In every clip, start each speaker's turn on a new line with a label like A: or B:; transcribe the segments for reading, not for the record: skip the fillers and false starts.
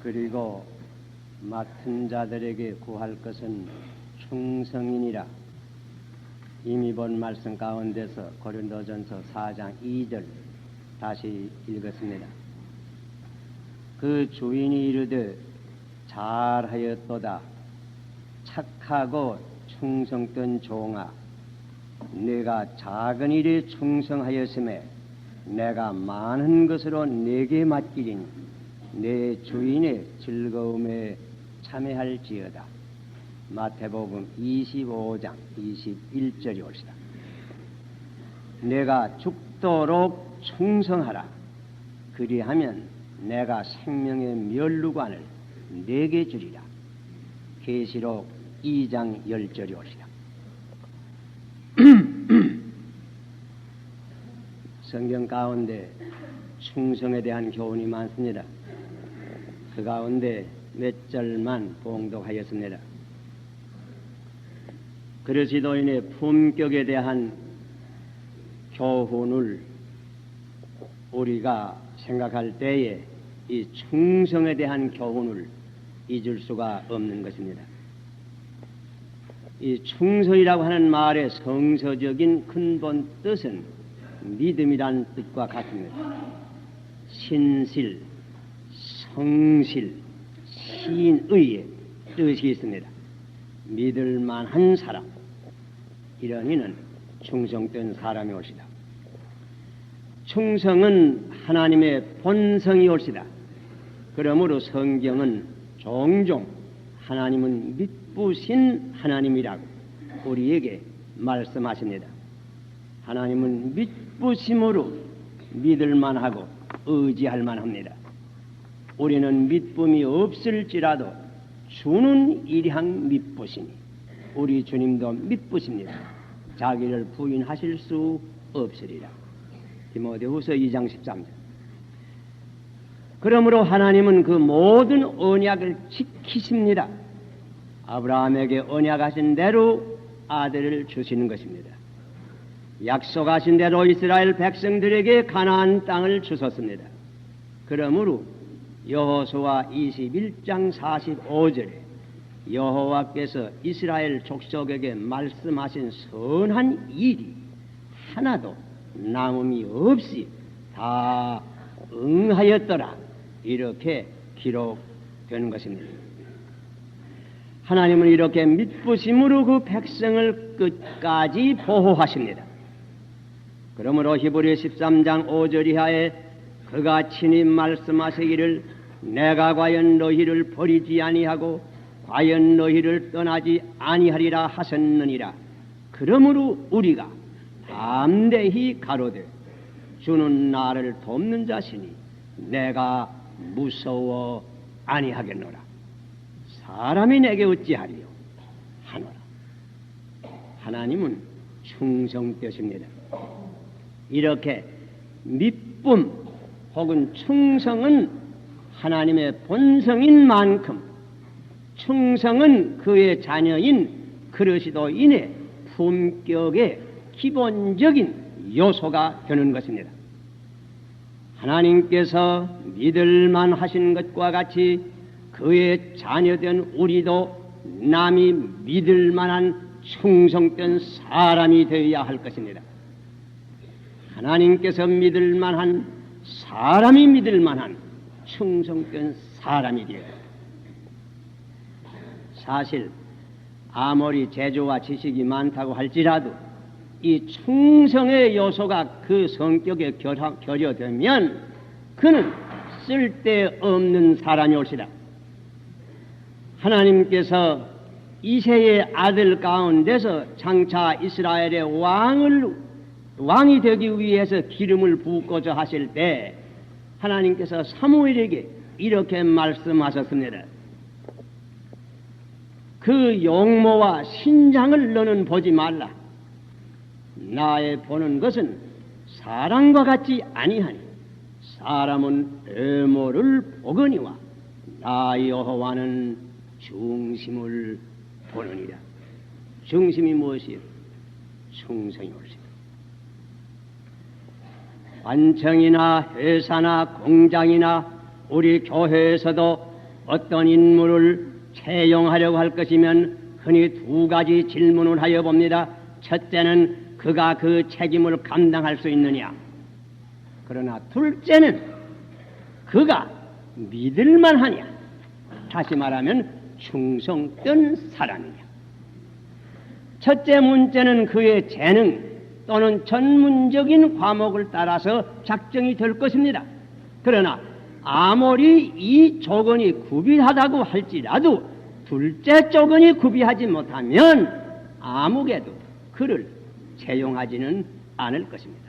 A: 그리고 맡은 자들에게 구할 것은 충성이니라. 이미 본 말씀 가운데서 고린도전서 4장 2절 다시 읽었습니다. 그 주인이 이르되 잘하였도다 착하고 충성된 종아, 내가 작은 일에 충성하였음에 내가 많은 것으로 내게 맡기리니 내 주인의 즐거움에 참여할지어다. 마태복음 25장 21절이 옳시다. 내가 죽도록 충성하라. 그리하면 내가 생명의 멸루관을 내게 주리라. 계시록 2장 10절이 옳시다. 성경 가운데 충성에 대한 교훈이 많습니다. 그 가운데 몇 절만 봉독하였습니다. 그리스도인의 품격에 대한 교훈을 우리가 생각할 때에 이 충성에 대한 교훈을 잊을 수가 없는 것입니다. 이 충성이라고 하는 말의 성서적인 근본 뜻은 믿음이란 뜻과 같습니다. 신실, 성실, 신의의 뜻이 있습니다. 믿을 만한 사람, 이런 이는 충성된 사람이 옳시다. 충성은 하나님의 본성이 옳시다. 그러므로 성경은 종종 하나님은 믿부신 하나님이라고 우리에게 말씀하십니다. 하나님은 믿부심으로 믿을 만하고 의지할 만합니다. 우리는 믿음이 없을지라도 주는 일향 믿부시니 우리 주님도 믿부십니다. 자기를 부인하실 수 없으리라. 디모데후서 2장 13절. 그러므로 하나님은 그 모든 언약을 지키십니다. 아브라함에게 언약하신 대로 아들을 주시는 것입니다. 약속하신 대로 이스라엘 백성들에게 가나안 땅을 주셨습니다. 그러므로 여호수아 21장 45절에 여호와께서 이스라엘 족속에게 말씀하신 선한 일이 하나도 남음이 없이 다 응하였더라. 이렇게 기록된 것입니다. 하나님은 이렇게 믿부심으로 그 백성을 끝까지 보호하십니다. 그러므로 히브리 13장 5절 이하에 그가 친히 말씀하시기를 내가 과연 너희를 버리지 아니하고 과연 너희를 떠나지 아니하리라 하셨느니라. 그러므로 우리가 담대히 가로되 주는 나를 돕는 자시니 내가 무서워 아니하겠노라. 사람이 내게 어찌하리요 하노라. 하나님은 충성되십니다. 이렇게 믿음 혹은 충성은 하나님의 본성인 만큼 충성은 그의 자녀인 그리스도인의 품격의 기본적인 요소가 되는 것입니다. 하나님께서 믿을만 하신 것과 같이 그의 자녀된 우리도 남이 믿을만한 충성된 사람이 되어야 할 것입니다. 하나님께서 믿을만한 사람이 믿을만한 충성된 사람이 되어야 합니다. 사실 아무리 재주와 지식이 많다고 할지라도 이 충성의 요소가 그 성격에 결여되면 그는 쓸데없는 사람이 옳시다. 하나님께서 이새의 아들 가운데서 장차 이스라엘의 왕이 되기 위해서 기름을 붓고자 하실 때 하나님께서 사무엘에게 이렇게 말씀하셨습니다. 그 용모와 신장을 너는 보지 말라. 나의 보는 것은 사람과 같지 아니하니 사람은 외모를 보거니와 나 여호와는 중심을 보느니라. 중심이 무엇이요? 충성이 옳습니다. 관청이나 회사나 공장이나 우리 교회에서도 어떤 인물을 채용하려고 할 것이면 흔히 두 가지 질문을 하여 봅니다. 첫째는 그가 그 책임을 감당할 수 있느냐. 그러나 둘째는 그가 믿을만하냐. 다시 말하면 충성된 사람이냐. 첫째 문제는 그의 재능 또는 전문적인 과목을 따라서 작정이 될 것입니다. 그러나 아무리 이 조건이 구비하다고 할지라도 둘째 조건이 구비하지 못하면 아무개도 그를 채용하지는 않을 것입니다.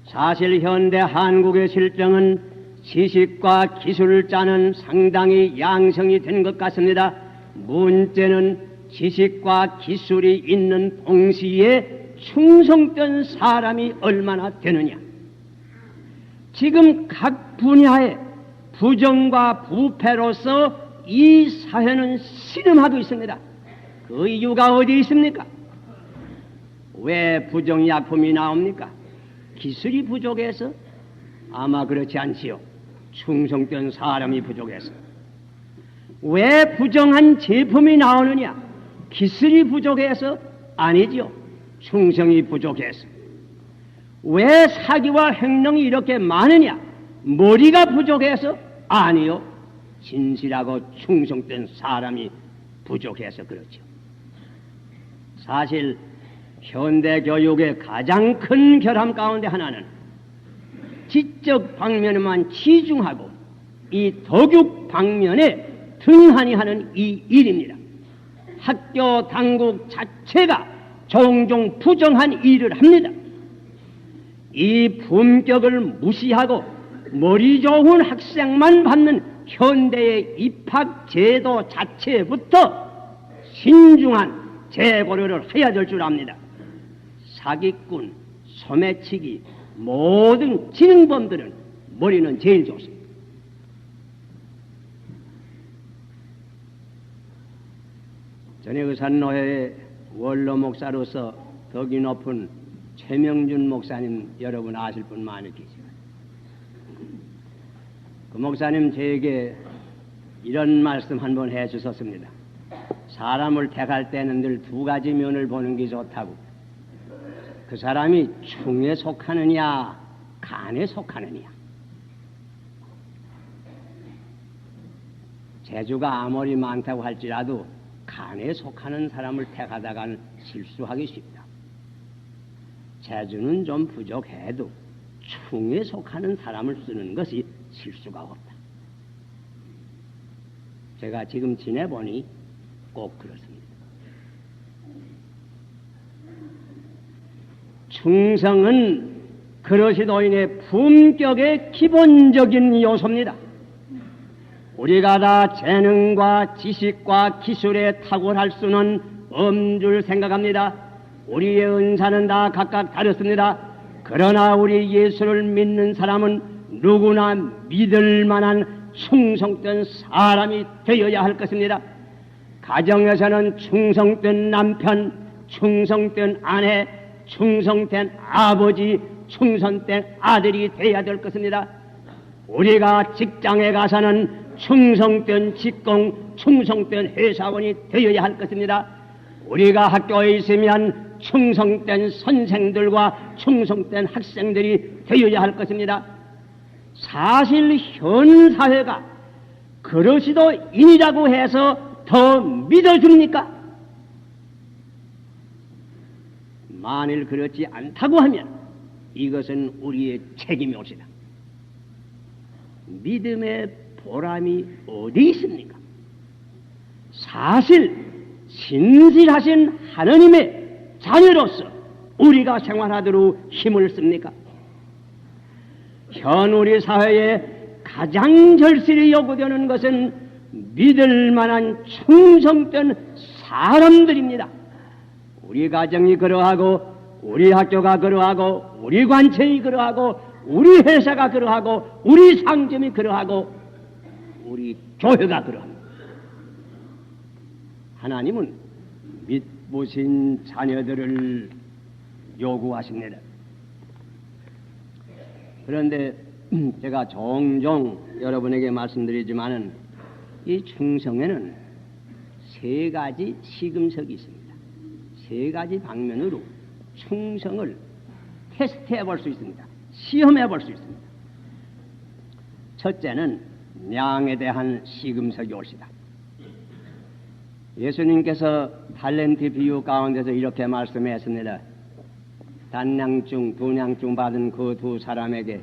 A: 사실 현대 한국의 실정은 지식과 기술을 짜는 상당히 양성이 된 것 같습니다. 문제는 지식과 기술이 있는 동시에 충성된 사람이 얼마나 되느냐. 지금 각 분야의 부정과 부패로서 이 사회는 씨름하고 있습니다. 그 이유가 어디 있습니까? 왜 부정약품이 나옵니까? 기술이 부족해서? 아마 그렇지 않지요. 충성된 사람이 부족해서. 왜 부정한 제품이 나오느냐? 기술이 부족해서? 아니지요. 충성이 부족해서. 왜 사기와 횡령이 이렇게 많으냐? 머리가 부족해서? 아니요. 진실하고 충성된 사람이 부족해서 그렇죠. 사실 현대 교육의 가장 큰 결함 가운데 하나는 지적 방면에만 치중하고 이 덕육 방면에 등한히 하는 이 일입니다. 학교 당국 자체가 종종 부정한 일을 합니다. 이 품격을 무시하고 머리 좋은 학생만 받는 현대의 입학 제도 자체부터 신중한 재고려를 해야 될 줄 압니다. 사기꾼, 소매치기, 모든 지능범들은 머리는 제일 좋습니다. 전에 의산노회의 원로 목사로서 덕이 높은 최명준 목사님 여러분 아실 분 많이 계시죠. 그 목사님 저에게 이런 말씀 한번 해주셨습니다. 사람을 택할 때는 늘 두 가지 면을 보는 게 좋다고. 그 사람이 충에 속하느냐 간에 속하느냐. 재주가 아무리 많다고 할지라도 간에 속하는 사람을 택하다가는 실수하기 쉽다. 재주는 좀 부족해도 충에 속하는 사람을 쓰는 것이 실수가 없다. 제가 지금 지내보니 꼭 그렇습니다. 충성은 그러시도인의 품격의 기본적인 요소입니다. 우리가 다 재능과 지식과 기술에 탁월할 수는 없는 줄 생각합니다. 우리의 은사는 다 각각 다릅니다. 그러나 우리 예수를 믿는 사람은 누구나 믿을 만한 충성된 사람이 되어야 할 것입니다. 가정에서는 충성된 남편, 충성된 아내, 충성된 아버지, 충성된 아들이 되어야 될 것입니다. 우리가 직장에 가서는 충성된 직공, 충성된 회사원이 되어야 할 것입니다. 우리가 학교에 있으면 충성된 선생들과 충성된 학생들이 되어야 할 것입니다. 사실 현 사회가 그러시도 인이라고 해서 더 믿어줍니까? 만일 그렇지 않다고 하면 이것은 우리의 책임이 옵니다. 믿음의 보람이 어디 있습니까? 사실 신실하신 하느님의 자녀로서 우리가 생활하도록 힘을 씁니까? 현 우리 사회에 가장 절실히 요구되는 것은 믿을 만한 충성된 사람들입니다. 우리 가정이 그러하고 우리 학교가 그러하고 우리 관청이 그러하고 우리 회사가 그러하고 우리 상점이 그러하고 우리 교회가 그러합니다. 하나님은 믿으신 자녀들을 요구하십니다. 그런데 제가 종종 여러분에게 말씀드리지만은 이 충성에는 세 가지 시금석이 있습니다. 세 가지 방면으로 충성을 테스트해 볼 수 있습니다. 시험해 볼 수 있습니다. 첫째는 양에 대한 시금석이 옳시다. 예수님께서 달란트 비유 가운데서 이렇게 말씀했습니다. 단량중, 두량중 받은 그 두 사람에게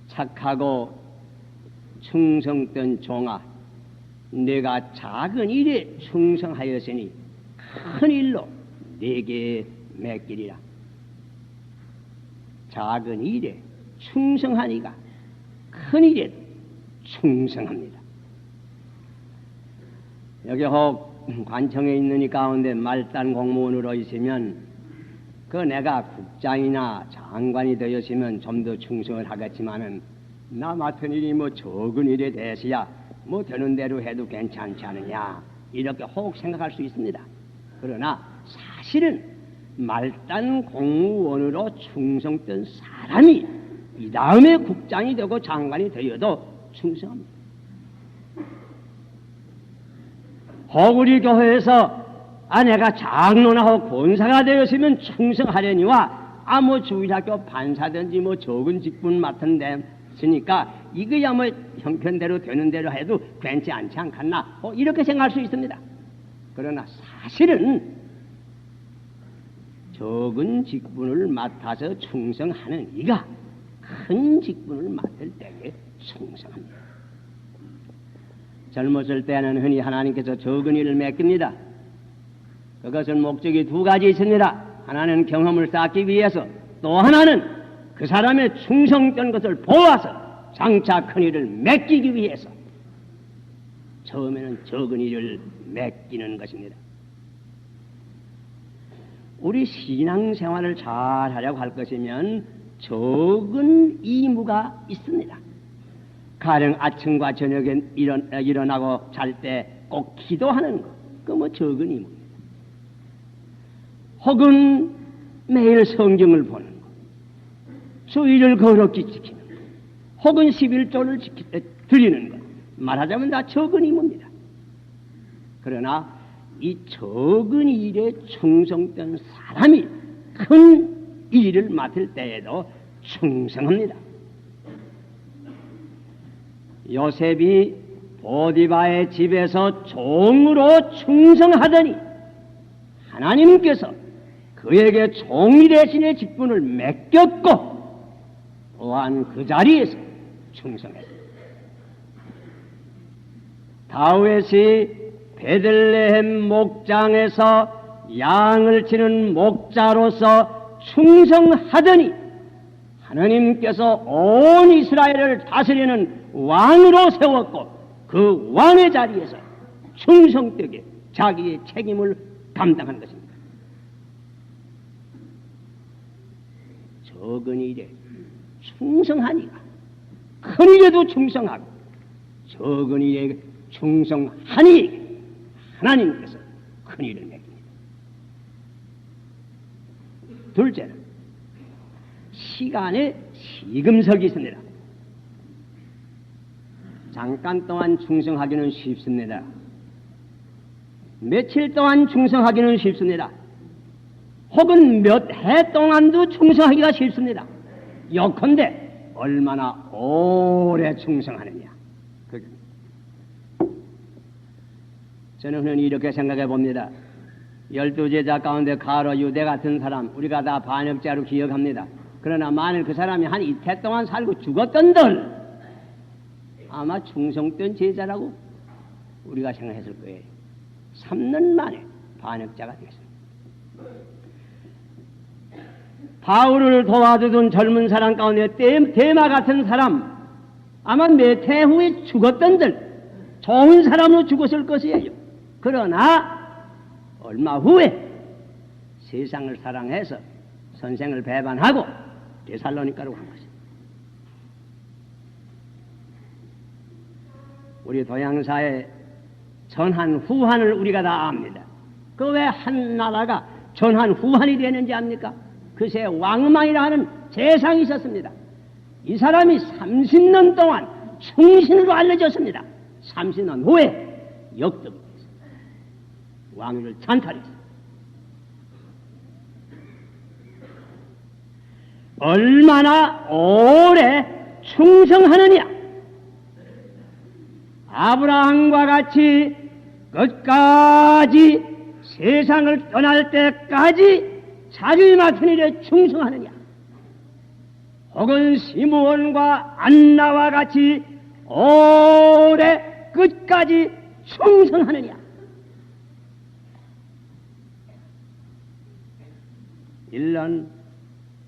A: 착하고 충성된 종아, 내가 작은 일에 충성하였으니 큰 일로 네게 맡기리라. 작은 일에 충성하니까 큰 일에 충성합니다. 여기 혹 관청에 있는 이 가운데 말단 공무원으로 있으면 그 내가 국장이나 장관이 되었으면 좀 더 충성을 하겠지만은 나 맡은 일이 뭐 적은 일에 대해서야 뭐 되는 대로 해도 괜찮지 않느냐 이렇게 혹 생각할 수 있습니다. 그러나 사실은 말단 공무원으로 충성된 사람이 이 다음에 국장이 되고 장관이 되어도 충성합니다. 혹 우리 교회에서 내가 장로나하고 권사가 되었으면 충성하려니와 뭐 주일학교 판사든지 뭐 적은 직분 맡은 데 있으니까 이거야 뭐 형편대로 되는 대로 해도 괜찮지 않겠나 이렇게 생각할 수 있습니다. 그러나 사실은 적은 직분을 맡아서 충성하는 이가 큰 직분을 맡을 때에 충성합니다. 젊었을 때는 흔히 하나님께서 적은 일을 맡깁니다. 그것은 목적이 두 가지 있습니다. 하나는 경험을 쌓기 위해서, 또 하나는 그 사람의 충성된 것을 보아서 장차 큰 일을 맡기기 위해서. 처음에는 적은 일을 맡기는 것입니다. 우리 신앙생활을 잘 하려고 할 것이면 적은 의무가 있습니다. 가령 아침과 저녁에 일어나고 잘 때 꼭 기도하는 것, 그 뭐 적은 의무입니다. 혹은 매일 성경을 보는 것, 주의를 거룩히 지키는 것, 혹은 11조를 드리는 것, 말하자면 다 적은 의무입니다. 그러나 이 적은 일에 충성된 사람이 큰 일을 맡을 때에도 충성합니다. 요셉이 보디바의 집에서 종으로 충성하더니 하나님께서 그에게 종이 대신의 직분을 맡겼고 또한 그 자리에서 충성했습니다. 다윗이 베들레헴 목장에서 양을 치는 목자로서 충성하더니 하나님께서 온 이스라엘을 다스리는 왕으로 세웠고 그 왕의 자리에서 충성되게 자기의 책임을 감당한 것입니다. 적은 일에 충성하니까 큰 일에도 충성하고, 적은 일에 충성하니 하나님께서 큰 일을 맡깁니다. 둘째는 시간의 시금석이 있습니다. 잠깐 동안 충성하기는 쉽습니다. 며칠 동안 충성하기는 쉽습니다. 혹은 몇 해 동안도 충성하기가 쉽습니다. 요컨대 얼마나 오래 충성하느냐. 저는 흔히 이렇게 생각해 봅니다. 12제자 가운데 가로, 유대 같은 사람 우리가 다 반역자로 기억합니다. 그러나 만일 그 사람이 한 이태 동안 살고 죽었던들 아마 충성된 제자라고 우리가 생각했을 거예요. 3년 만에 반역자가 되겠습니다. 바울을 도와주던 젊은 사람 가운데 데마 같은 사람 아마 몇 해 후에 죽었던들 좋은 사람으로 죽었을 것이에요. 그러나 얼마 후에 세상을 사랑해서 선생을 배반하고 데살로니가로 간 것입니다. 우리 동양사의 전한 후한을 우리가 다 압니다. 그 왜 한 나라가 전한 후한이 되는지 압니까? 그새 왕망이라 하는 재상이 있었습니다. 이 사람이 30년 동안 충신으로 알려졌습니다. 30년 후에 역적이 됐습니다. 왕위를 찬탈했습니다. 얼마나 오래 충성하느냐. 아브라함과 같이 끝까지 세상을 떠날 때까지 자기 맡은 일에 충성하느냐. 혹은 시므온과 안나와 같이 오래 끝까지 충성하느냐. 1년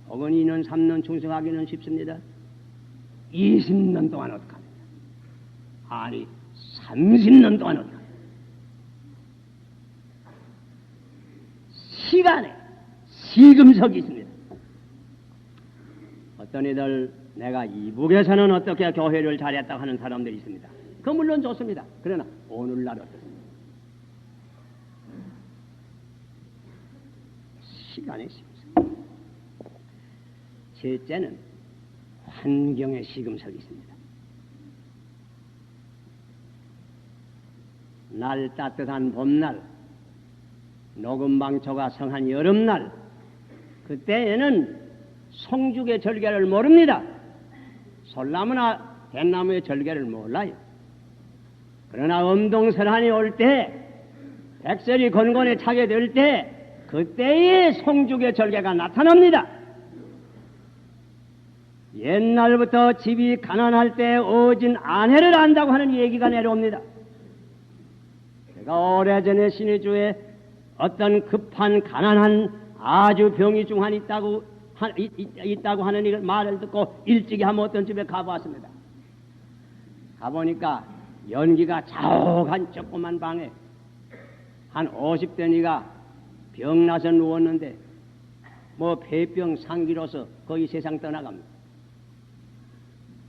A: 혹은 2년, 3년 충성하기는 쉽습니다. 20년 동안 어떡합니까? 아니, 30년 동안 어떡합니까? 시간에 시금석이 있습니다. 어떤 이들 내가 이북에서는 어떻게 교회를 잘했다고 하는 사람들이 있습니다. 그 물론 좋습니다. 그러나 오늘날 어떻습니까? 시간의 시금석. 셋째는 환경의 시금석이 있습니다. 날 따뜻한 봄날, 녹음방초가 성한 여름날, 그때에는 송죽의 절개를 모릅니다. 솔나무나 뱃나무의 절개를 몰라요. 그러나 음동설한이 올 때, 백설이 건곤에 차게 될 때, 그때에 송죽의 절개가 나타납니다. 옛날부터 집이 가난할 때 어진 아내를 안다고 하는 얘기가 내려옵니다. 제가 오래전에 신의주에 어떤 급한 가난한 아주 병이 중한 있다고 하는 말을 듣고 일찍이 한번 어떤 집에 가보았습니다. 가보니까 연기가 자욱한 조그만 방에 한 50대니가 병나서 누웠는데 뭐 폐병 상기로서 거의 세상 떠나갑니다.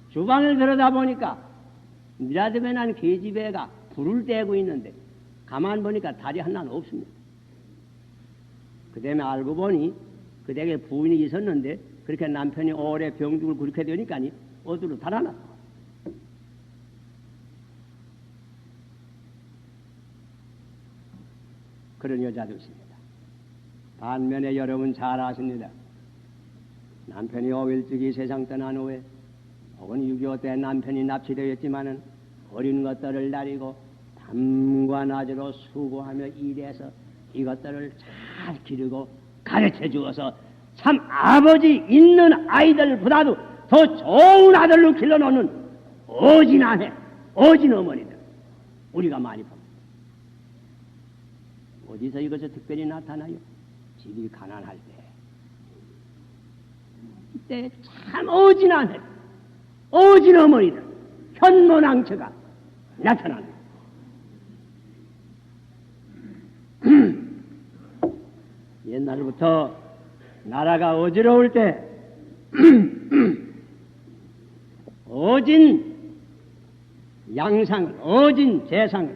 A: 주방을 들여다보니까 미라드에 난 계집애가 불을 떼고 있는데 가만 보니까 다리 하나는 없습니다. 그 다음에 알고 보니 그 댁에 부인이 있었는데 그렇게 남편이 오래 병죽을 그렇게 되니까 어디로 달아났어. 그런 여자도 있습니다. 반면에 여러분 잘 아십니다. 남편이 5일찍이 세상 떠난 후에 혹은 6.25 때 남편이 납치되었지만은 어린 것들을 다리고 밤과 낮으로 수고하며 일해서 이것들을 잘 기르고 가르쳐 주어서 참 아버지 있는 아이들보다도 더 좋은 아들로 길러놓는 어진 아내, 어진 어머니들 우리가 많이 봅니다. 어디서 이것이 특별히 나타나요? 집이 가난할 때. 이때 참 어진 아내, 어진 어머니들, 현모낭처가 나타납니다. 옛날부터 나라가 어지러울 때 어진 양상을, 어진 재상을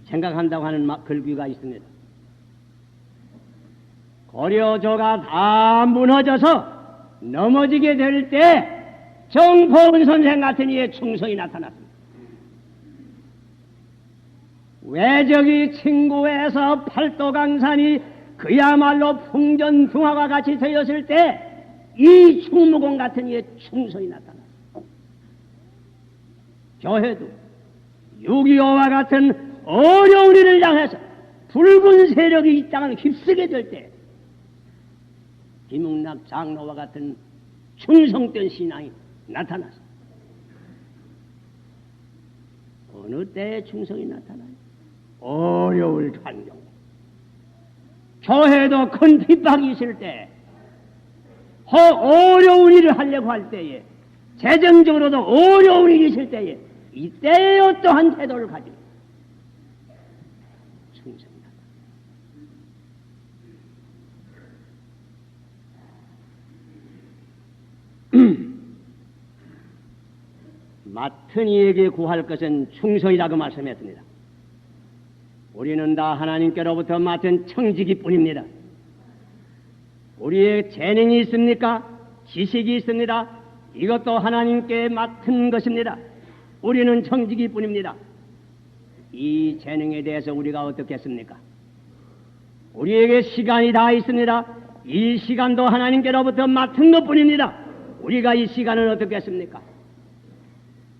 A: 생각한다고 하는 글귀가 있습니다. 고려조가 다 무너져서 넘어지게 될 때 정포은 선생 같은 이의 충성이 나타났습니다. 외적이 친구에서 팔도강산이 그야말로 풍전등화와 같이 되었을 때 이 충무공 같은 이의 충성이 나타났습니다. 교회도 6.25와 같은 어려운 일을 향해서 붉은 세력이 이 땅을 휩쓰게 될 때 김웅락 장로와 같은 충성된 신앙이 나타났습니다. 어느 때에 충성이 나타나요? 어려울 환경. 교회도 큰 핍박이 있을 때, 어려운 일을 하려고 할 때에, 재정적으로도 어려운 일이 있을 때에, 이때에 어떠한 태도를 가지고 충성이 나타나요. 맡은 이에게 구할 것은 충성이라고 말씀했습니다. 우리는 다 하나님께로부터 맡은 청지기뿐입니다. 우리의 재능이 있습니까? 지식이 있습니다. 이것도 하나님께 맡은 것입니다. 우리는 청지기뿐입니다. 이 재능에 대해서 우리가 어떻게 했습니까? 우리에게 시간이 다 있습니다. 이 시간도 하나님께로부터 맡은 것뿐입니다. 우리가 이 시간을 어떻게 했습니까?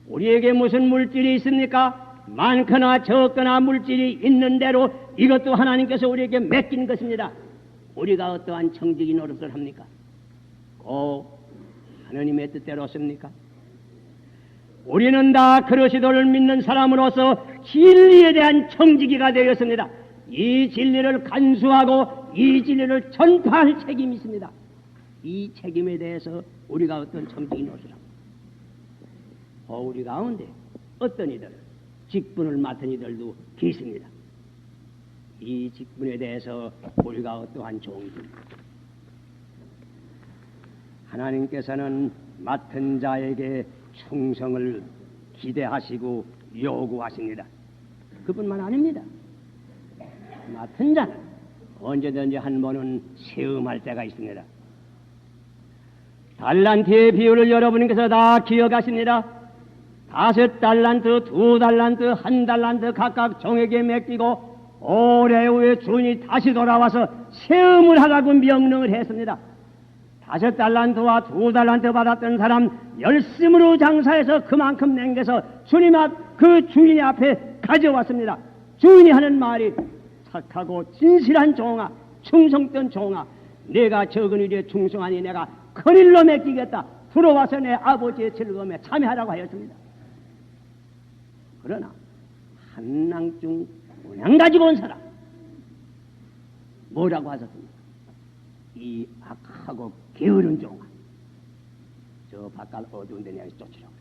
A: 우리에게 무슨 물질이 있습니까? 많거나 적거나 물질이 있는 대로 이것도 하나님께서 우리에게 맡긴 것입니다. 우리가 어떠한 청지기 노릇을 합니까? 꼭 하나님의 뜻대로습니까? 우리는 다 그리스도를 믿는 사람으로서 진리에 대한 청지기가 되었습니다. 이 진리를 간수하고 이 진리를 전파할 책임이 있습니다. 이 책임에 대해서 우리가 어떤 청지기 노릇을 합니까? 우리 가운데 어떤 이들, 직분을 맡은 이들도 계십니다. 이 직분에 대해서 우리가 어떠한 종입니까? 하나님께서는 맡은 자에게 충성을 기대하시고 요구하십니다. 그뿐만 아닙니다. 맡은 자는 언제든지 한 번은 시험할 때가 있습니다. 달란트의 비율을 여러분께서 다 기억하십니다. 5달란트, 2달란트, 1달란트 각각 종에게 맡기고 오래 후에 주인이 다시 돌아와서 시험을 하라고 명령을 했습니다. 5달란트와 2달란트 받았던 사람 열심으로 장사해서 그만큼 남겨서 주님 앞 그 주인의 앞에 가져왔습니다. 주인이 하는 말이 착하고 진실한 종아, 충성된 종아, 내가 적은 일에 충성하니 내가 큰 일로 맡기겠다. 들어와서 내 아버지의 즐거움에 참여하라고 하였습니다. 그러나 한낭중 운양 가지고 온 사람 뭐라고 하셨습니까? 이 악하고 게으른 종아, 저 바깥 어두운 데 내가 쫓으라고.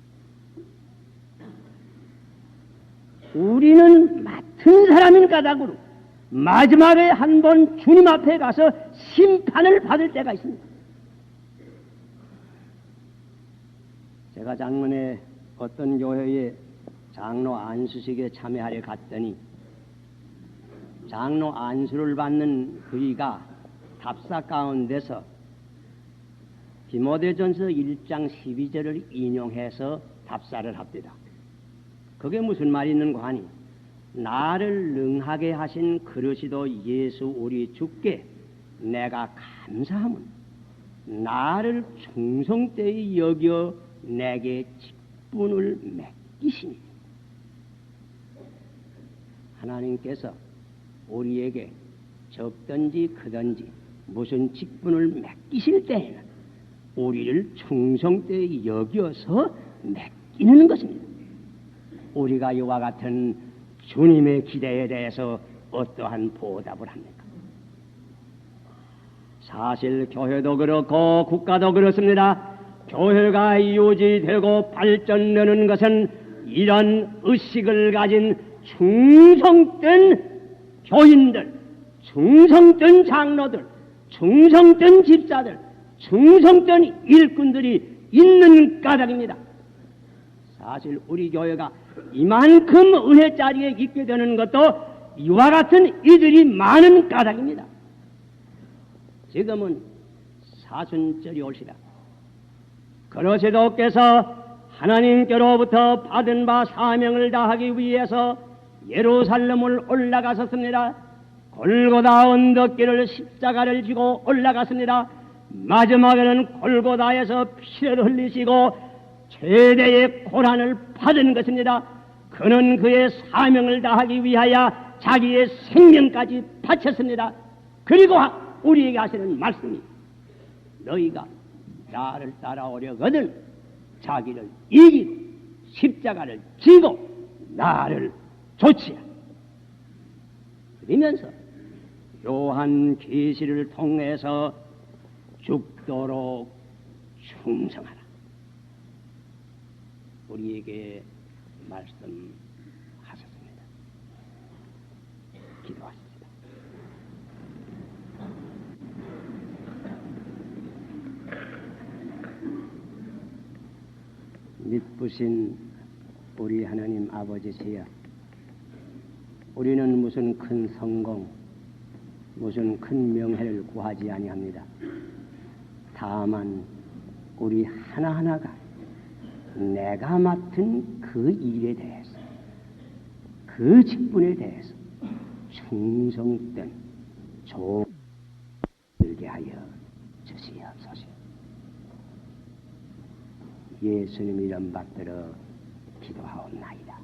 A: 우리는 맡은 사람인 까닭으로 마지막에 한 번 주님 앞에 가서 심판을 받을 때가 있습니다. 제가 작년에 어떤 교회에 장로 안수식에 참여하려 갔더니 장로 안수를 받는 그이가 답사 가운데서 디모데전서 1장 12절을 인용해서 답사를 합니다. 그게 무슨 말이 있는가 하니 나를 능하게 하신 그리스도 예수 우리 주께 내가 감사함은 나를 충성되이 여겨 내게 직분을 맡기시니 하나님께서 우리에게 적든지 크든지 무슨 직분을 맡기실 때에는 우리를 충성되이 여겨서 맡기는 것입니다. 우리가 이와 같은 주님의 기대에 대해서 어떠한 보답을 합니까? 사실 교회도 그렇고 국가도 그렇습니다. 교회가 유지되고 발전되는 것은 이런 의식을 가진 충성된 교인들, 충성된 장로들, 충성된 집사들, 충성된 일꾼들이 있는 까닭입니다. 사실 우리 교회가 이만큼 은혜 자리에 있게 되는 것도 이와 같은 이들이 많은 까닭입니다. 지금은 사순절이 올시다. 그러시도께서 하나님께로부터 받은 바 사명을 다하기 위해서 예루살렘을 올라가셨습니다. 골고다 언덕길을 십자가를 지고 올라갔습니다. 마지막에는 골고다에서 피를 흘리시고 최대의 고난을 받은 것입니다. 그는 그의 사명을 다하기 위하여 자기의 생명까지 바쳤습니다. 그리고 우리에게 하시는 말씀이 너희가 나를 따라오려거든 자기를 이기고 십자가를 지고 나를 좇으라. 그러면서 요한 계시를 통해서 죽도록 충성하라. 우리에게 말씀하셨습니다. 기도하십시다. 믿으신 우리 하나님 아버지시여, 우리는 무슨 큰 성공, 무슨 큰 명예를 구하지 아니합니다. 다만 우리 하나하나가 내가 맡은 그 일에 대해서, 그 직분에 대해서 충성된 조들게 하여 주시옵소서. 예수님 이름 받들어 기도하옵나이다.